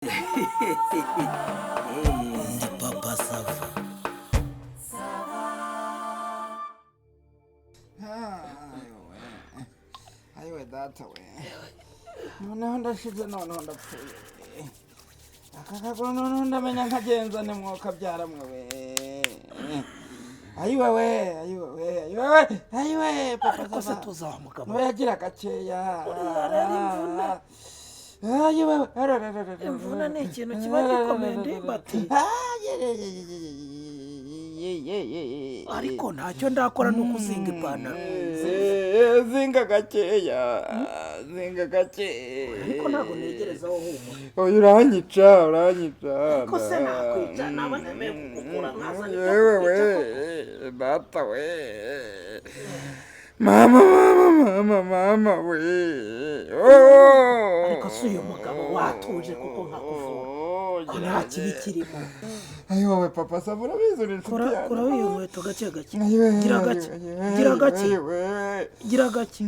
Ndi papa sava. Ayiwe data we. Noneho ndashize noneho ndapfuye. Akakaguru noneho ndamenya nkagenza ni mwuka byaramwe we. Ayiwe papa Ariko se sava. tuzamuka. Yagira gakeya. Imvuna ni ikintu kiba gikomeye ndimbati. Ariko ntacyo ndakora no kuzinga ipantaro. Zinga gakeya. Ariko ntabwo negerezaho humura. Oya uranyica. Ariko se nakwica naba nemeye kugukura nkazana ibyo Yewe data we. Mama we. ariko si uyu mugabo watuje kuko nkakuvura. Ko nta kibi kirimo. Ayo we papa sava urabizi uri inshuti yanjye. Kora iyo nkweto gake gake. Ayiwe, Gira gake. ayiwe, Gira gake. ayiwe. Gira gake.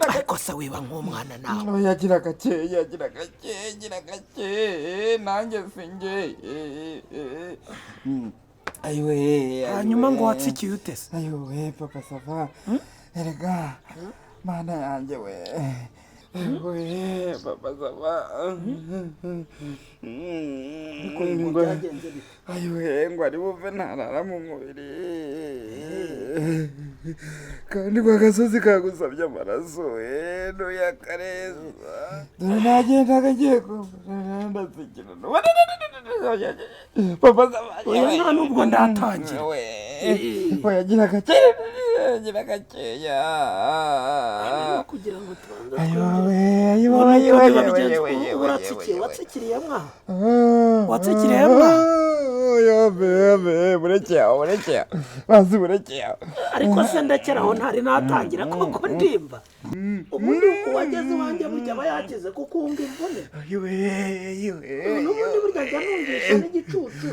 Ariko se wiba nk'umwana nawe. Oya gira gake. Nanjye sinjye. Ayiwe. Hanyuma ngo watsikiye utese. Ayiwe papa sava. Erega mana yanjye we. We papa sava. Ariko ngo byagenze bite? Ayiwe ngo ari buve ntarara mu mubiri. Kandi kwa gasozi kagusabye amaraso ntuyakareza. Dore nagendaga ngiye ndasikira. Papa sava. Oya nta nubwo ndatangira. Oya gira gakeya. Kugira ngo tubanze watsikiriye mwa. Watsikiriye mwa. Burekeye. Bazi burekeye. Ariko se ndakeraho ntari natangira koko ndimba. Ubundi wageze wanjye burya aba yakize kuko wumva imvune. N'ubundi burya njya numvisha n'igicucu.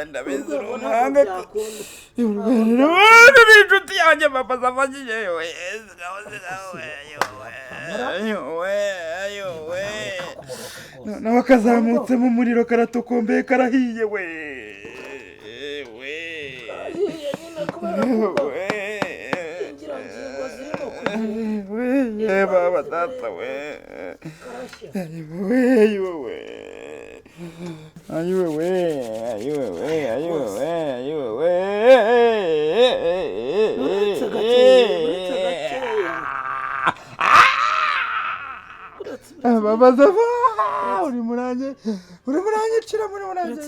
Ndabizi umuhanga. Ni inshuti yanjye papa sava yewe. Nawe kazamutse mu muriro karatokombeye karahiye we. Baba data we. Ayiwe. Baba sava uri murange cira muri murange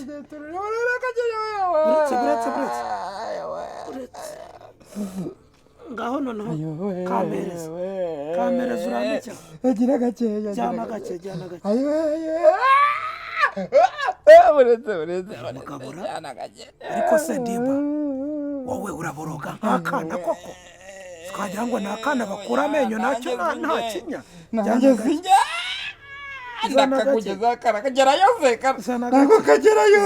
Ngaho noneho kamereza uramecya. Agira gakeya. Jyana gake. Buretse. Ariko se ndimba wowe uraboroga nk'akana koko. Twagira ngo ni akana bakura amenyo nacyo nta kinya. Nanjye sinjya. Ndakakugeza karakagerayo se. Nako kagerayo.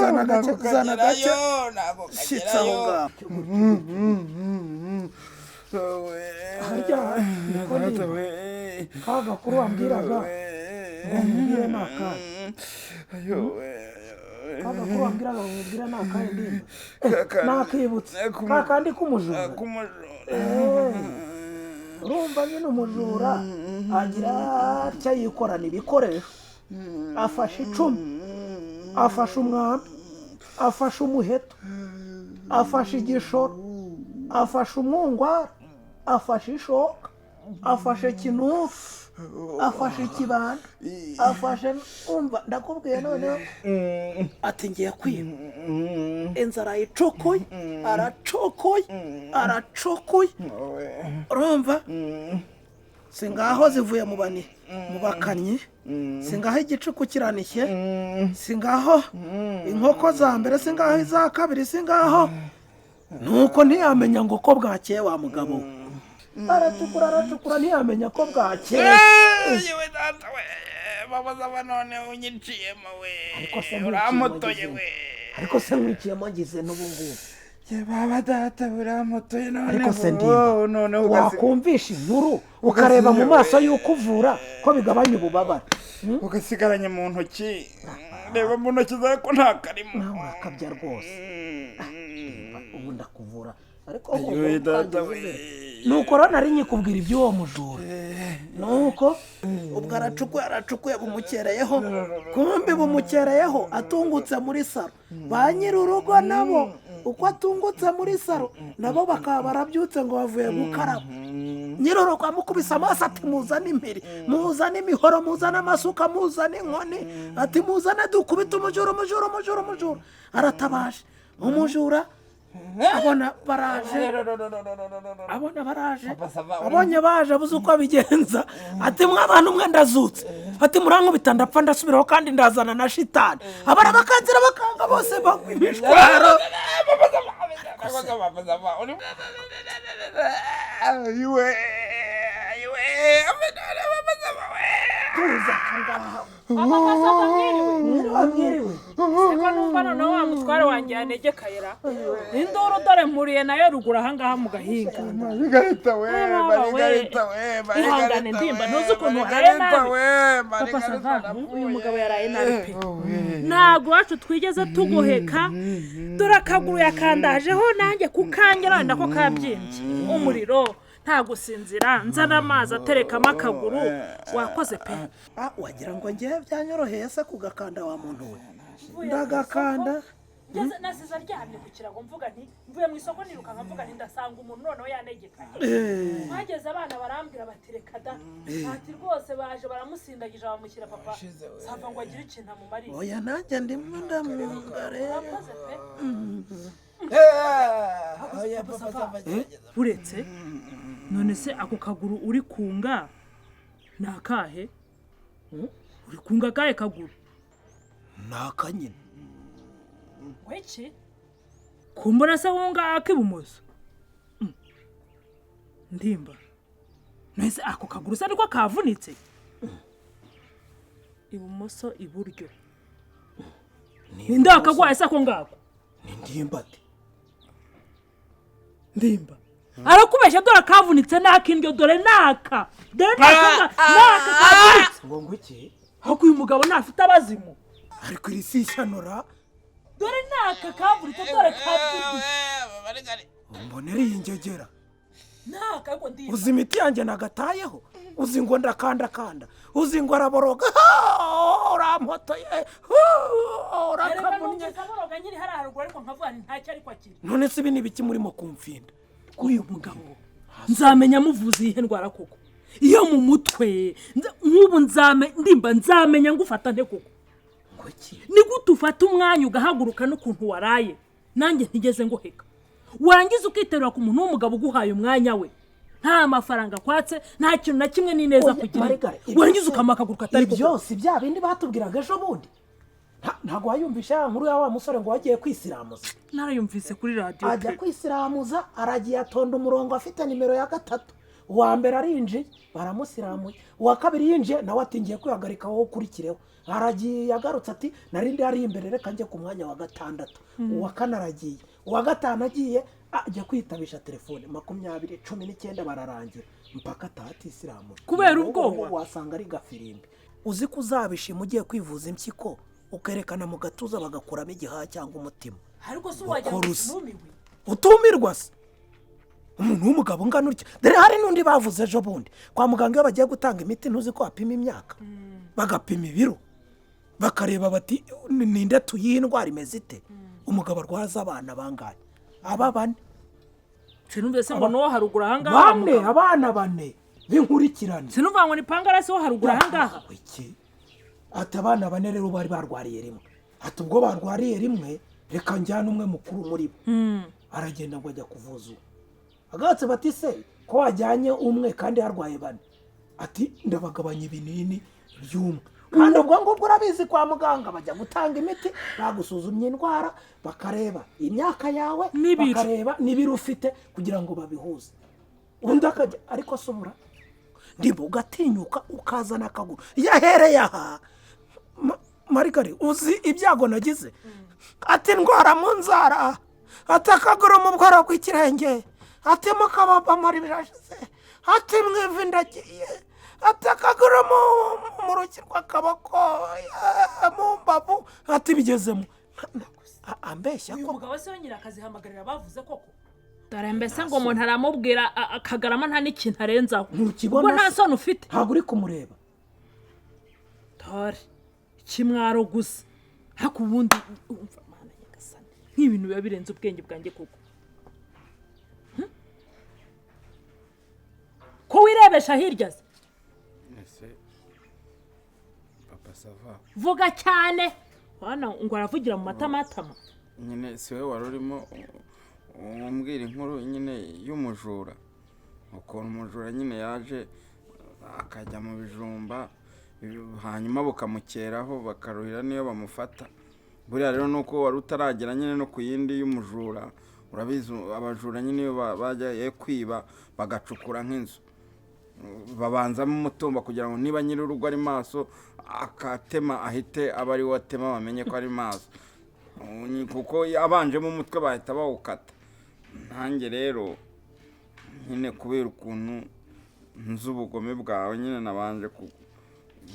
Shitsa aho ngaho. Harya kagakuru wambwiraga ngo nkubwire ni akahe. Kagakuru wambwiraga ngo nkubwire ni akahe ndimba. Nakibutse kakandi k'umujura. Urumva nyine umujura agira atya yikorana ibikoresho. Afashe icumu, afashe umwambi, afashe umuheto, afashe igishoro, afashe umwungwara, afashe ishoka, afashe kinufu, afashe ikibanda, afashe umva ndakubwiye noneho ati ngiye kwiba. Inzara aracokoye. Urumva singaho zivuye mu bakanyi, singaho igicuku kiranishye, singaho inkoko za mbere, singaho iza kabiri, singaho nuko ntiyamenya ngo ko bwakeye wa mugabo. Aracukura ntiyamenya ko bwakeye. Yewe data we. Papa sava none unyiciyemo we. Uramutoye we. Ariko se mwiciyemo ngize n'ubu ngubu. baba data buramutoye none ariko se ndimba wakumvisha inkuru ukareba mu maso y'uko uvura ko bigabanya ububabare ugasigaranye mu ntoki reba mu ntoki zawe ko nta karimo nawe urakabya rwose ubu ndakuvura ariko nuko rero nari nyikubwira iby'uwo mujura nuko ubwo aracukuye bumukereyeho kumbe bumukereyeho atungutse muri saro ba nyir'urugo nabo uko atungutse muri saro nabo bakaba barabyutse ngo bavuye gukaraba nyir'urugo amukubise amaso ati muzane impiri muzane imihoro muzane amasuka muzane inkoni ati muzane dukubite umujura aratabaje umujura abona baraje abonye baje abuze uko abigenza ati mw'abantu mwe ndazutse ati murankubita ndapfa ndasubiraho kandi ndazana na shitani abara bakanzira bakanga bose bagwa imishwaro siko numva noneho wa mutware wanjye yanegekayera induru dore mpuriye nayo ruguru ahangaha mu gahinga marigarita we ihangane ndimba ntuzi ukuntu waraye nabi papa sava uyu mugabo yaraye nabi pe ntabwo iwacu twigeze tugoheka dore akaguru yakandajeho nanjye kukangira wenda ko kabyimbye umuriro nta gusinzira nzana amazi aterekamo akaguru wakoze pe wagira ngo ngewe byanyoroheye se kugakanda wa muntu we ndagakanda nasize aryamye ku kirago mvuga nti mvuye mu isoko nirukanka mvuga nti ndasanga umuntu noneho yanegekaye bageze abana barambwira bati reka da ati rwose baje baramusindagije bamushyira papa sava ngo agire ikintu amumariye oya nanjye ndimo ndamwunga rero uretse none se ako kaguru uri kunga ni akahe uri kunga akahe kaguru ni akanyine weki kumbona se wunga ak'ibumoso ndimba nese ako kaguru se niko kavunitse ibumoso iburyo ndakagwaye se ako ngako ni ndimbati ndimba arakubesha dore kavunitse nakindyo dore naka kavunitse ngo ngwiki hako uyu mugabo ntafite abazimu ariko iri si ishanura dore naka kavunitse dore kavunitse mbonera iyi ngegera naka ngo ndimba uzi imiti yanjye nagatayeho uzi ngo ndakandakanda uzi ngo araboroga urampotoye urakamunye aboroga nyiri hari haruguru ariko nkavuga ntacyo ariko akiri none se ibi ni ibiki murimo kumfinda uyu mugabo nzamenya muvuze ihe ndwara koko iyo mu mutwe nk'ubu nzamenya ngufata nte koko ni gute ufata umwanya ugahaguruka n'ukuntu waraye nanjye ntigeze ngoheka warangiza ukiterura ku muntu w'umugabo uguhaye umwanya we nta mafaranga kwatse nta kintu na kimwe ni neza kugira warangiza ukamakaguruka atari koko byose bya bindi batubwiraga ejo bundi ntago wayumvisha nkuru ya wa musore ngo wagiye kwisiramuza narayumvise kuri radio ajya kwisiramuza aragiye atonda umurongo afite nimero ya 3 uwa mbere arinje baramusiramuye uwa kabiri yinje nawe atingiye kwihagarika wowe ukurikireho aragiye yagarutse ati narindi ari imbere reka njye ku mwanya wa 6 uwa kane aragiye uwa 5 agiye ajya kwitabisha telefone 2019 bararangira mpaka tatisiramuye kubera ubwoba wasanga ari gafirimbi uzi kuzabishima ugiye kwivuza impyiko ukerekana mu gatuza bagakuramo igihaha cyangwa umutima ariko se wajya numiwe utumirwa se umuntu w'umugabo ngana urya dore hari n'undi bavuze ejo bundi kwa muganga iyo bagiye gutanga imiti ntuzi ko bapima imyaka bagapima ibiro bakareba bati ninde tuyihe indwara imeze ite umugabo arwaza abana bangahe aba 4 sinumve se ngo no harugura ahangaha abana 4 b'inkurikirane sinumva ngo ni pangarasi ho harugura ahangaha iki ati abana 4 rero bari barwariye rimwe ati ubwo barwariye rimwe reka njyana umwe mukuru muri bo aragenda ngo ajya kuvuza agatse bati se ko wajyanye umwe kandi harwaye 4 ati ndabagabanya ibinini by'umwe kandi ubwo ngubwo urabizi kwa muganga bajya gutanga imiti bagusuzumye indwara bakareba imyaka yawe bakareba n'ibiro ufite kugira ngo babihuze undi akajya ariko subura ndimba ugatinyuka ukazana akaguru yahereye aha marigari uzi ibyago nagize ati ndwara mu nzara atakagura mu bworo bw'ikirenge ati mukababa muri birashize ati mwivi ndagiye atakagura mu ruki rw'akaboko mu mbavu ati bigezemo ambeshya uyu mugabo se yongera akazihamagarira bavuze koko dore mbese ngo umuntu aramubwira akagarama nta n'ikintu arenzaho ubwo nta soni ufite ntabwo uri kumureba dore ikimwaro gusa ariko ubundi umva mana nyagasani nk'ibintu biba birenze ubwenge bwanjye koko ko wirebesha hirya se ese papa sava vuga cyane wana ngo aravugira mu matamatama nyine si we wari urimo umbwira inkuru nyine y'umujura ukuntu umujura nyine yaje akajya mu bijumba hanyuma bukamukeraho bakaruhira niyo bamufata buriya rero nuko wari utaragera nyine no ku yindi y'umujura urabizi abajura nyine iyo bajya kwiba bagacukura nk'inzu babanzamo umutumba kugira ngo niba nyiri urugo ari maso akatema ahite aba ari we atema bamenye ko ari maso kuko abanjemo umutwe bahita bawukata nanjye rero nyine kubera ukuntu nzi ubugome bwawe nyine nabanje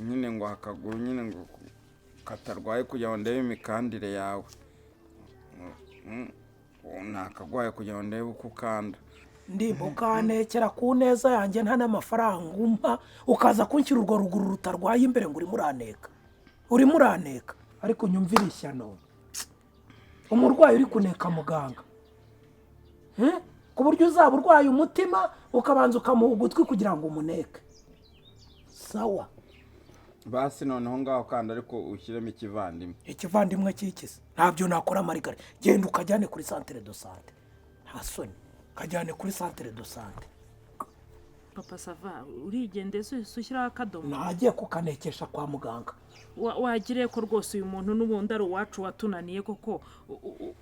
nyine ngo hakaguru nyine ngo katarwaye kugira ngo ndebe imikandire yawe nakagwaye kugira ngo ndebe uko ukanda ndibukanekera ku neza yanjye nta n'amafaranga umpa ukaza kunshyira urwo ruguru rutarwaye imbere ngo urimo uraneka ariko nyumvira ishyano umurwayi uri kuneka muganga ku buryo uzaba urwaye umutima ukabanza ukamuha ugutwi kugira ngo umuneke sawa basi noneho ngaho kandi ariko ushyiremo ikivandimwe cy'ikizi ntabyo nakora marigare genda ukajyane kuri centre de santé nta soni kajyane kuri centre de santé papa sava urigende ushyiraho akadomo nagiye kukanekesha kwa muganga wagiriye ko rwose uyu muntu n'ubundi ari uwacu watunaniye koko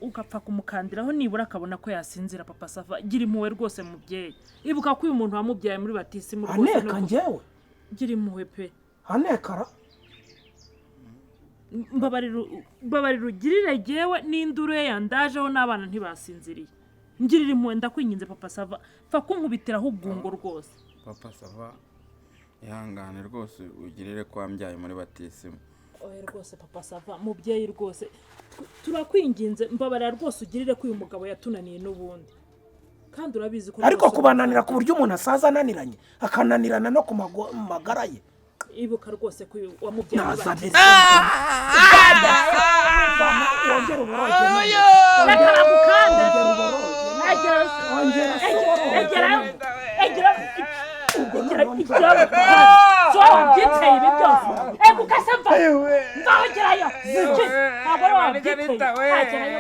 ugapfa kumukandiraho nibura akabona ko yasinzira papa sava gira impuhwe rwose mubyeyi ibuka ko uyu muntu wamubyaye muri batisimu rwose aneka njyewe gira impuhwe pe anekara mbabarira ugirire jyewe n'induru ye yandajeho n'abana ntibasinziriye ngirira impuhwe ndakwinginze papa sava pfa kunkubitiraho ubwungo rwose papa sava ihangane rwose ugirire ko wambyaye muri batisimu oya rwose papa sava mubyeyi rwose turakwinginze mbabarira rwose ugirire ko uyu mugabo yatunaniye n'ubundi kandi urabizi ko ariko kubananira ku buryo umuntu asaza ananiranye akananirana no ku magara ye ibuka rwose ko wamubyaye wongera uboroge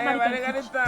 Margarita.